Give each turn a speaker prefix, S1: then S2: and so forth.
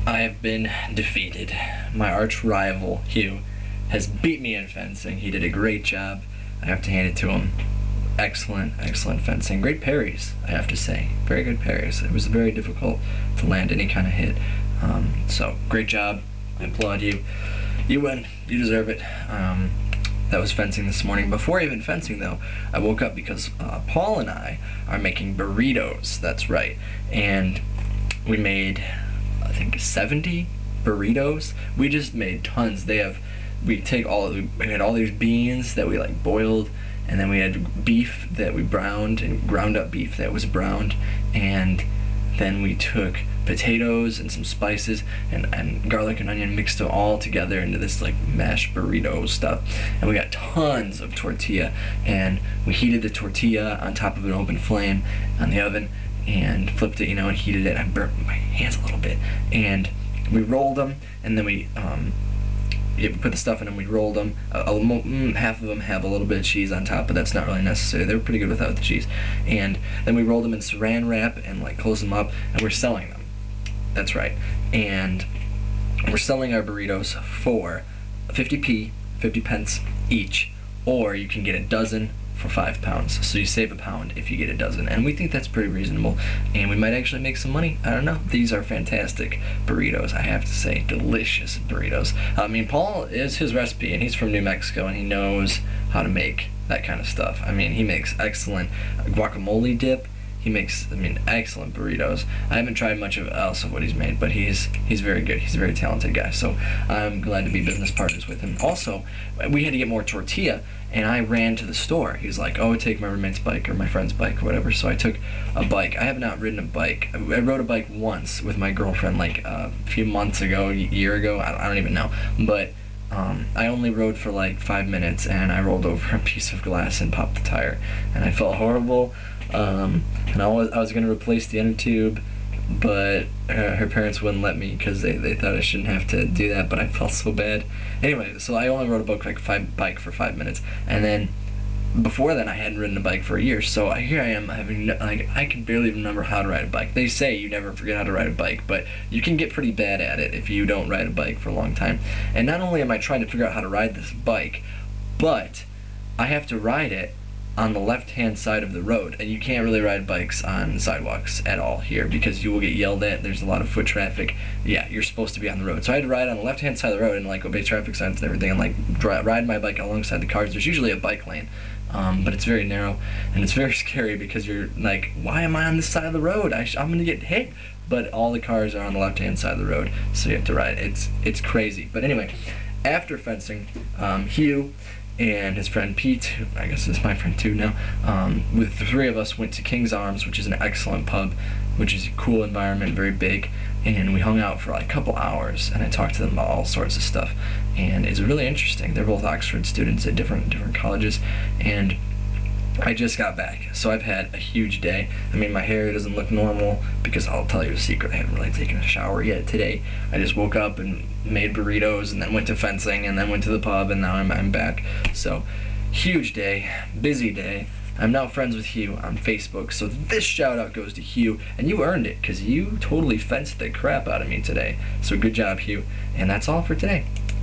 S1: I have been defeated. My arch rival, Hugh, has beat me in fencing. He did a great job. I have to hand it to him. Excellent, excellent fencing. Great parries, I have to say. Very good parries. It was very difficult to land any kind of hit. So, great job. I applaud you. You win. You deserve it. That was fencing this morning. Before even fencing, though, I woke up because Paul and I are making burritos. That's right. And we made, I think, 70 burritos. We just made tons. We had all these beans that we like boiled, and then we had beef that we browned, and ground up beef that was browned, and then we took potatoes and some spices and garlic and onion, mixed it all together into this like mashed burrito stuff, and we got tons of tortilla, and we heated the tortilla on top of an open flame on the oven and flipped it, and heated it. I burnt my hands a little bit, and we rolled them, and then we put the stuff in them, we rolled them. Half of them have a little bit of cheese on top, but that's not really necessary. They were pretty good without the cheese. And then we rolled them in saran wrap and like closed them up, and we're selling them. That's right. And we're selling our burritos for 50p, 50 pence each, or you can get a dozen for £5. So you save £1 if you get a dozen, and we think that's pretty reasonable, and we might actually make some money. I don't know. These are fantastic burritos, I have to say. Delicious burritos. I mean, Paul is his recipe, and he's from New Mexico, and he knows how to make that kind of stuff. I mean, he makes excellent guacamole dip. He makes, excellent burritos. I haven't tried much else of what he's made, but he's very good. He's a very talented guy, so I'm glad to be business partners with him. Also, we had to get more tortilla, and I ran to the store. He was like, oh, take my roommate's bike or my friend's bike or whatever, so I took a bike. I have not ridden a bike. I rode a bike once with my girlfriend like a few months ago, a year ago, I don't even know, but I only rode for like 5 minutes, and I rolled over a piece of glass and popped the tire, and I felt horrible. And I was going to replace the inner tube, but her parents wouldn't let me because they thought I shouldn't have to do that, but I felt so bad. Anyway, so I only rode a bike for 5 minutes, and then before then I hadn't ridden a bike for a year, so here I am having, I can barely remember how to ride a bike. They say you never forget how to ride a bike, but you can get pretty bad at it if you don't ride a bike for a long time. And not only am I trying to figure out how to ride this bike, but I have to ride it on the left-hand side of the road, and you can't really ride bikes on sidewalks at all here because you will get yelled at. There's a lot of foot traffic. Yeah, you're supposed to be on the road. So I had to ride on the left-hand side of the road and like obey traffic signs and everything, and like ride my bike alongside the cars. There's usually a bike lane, but it's very narrow, and it's very scary because you're like, why am I on this side of the road? I'm gonna get hit. But all the cars are on the left-hand side of the road, so you have to ride. It's crazy. But anyway, after fencing, Hugh and his friend Pete, who I guess is my friend too now, with the three of us went to King's Arms, which is an excellent pub, which is a cool environment, very big, and we hung out for like a couple hours, and I talked to them about all sorts of stuff, and it's really interesting. They're both Oxford students at different colleges, and I just got back, so I've had a huge day. My hair doesn't look normal because I'll tell you a secret, I haven't really taken a shower yet today. I just woke up and made burritos and then went to fencing and then went to the pub, and now I'm back. So, huge day, busy day. I'm now friends with Hugh on Facebook, so this shout out goes to Hugh, and you earned it because you totally fenced the crap out of me today. So good job, Hugh, and that's all for today.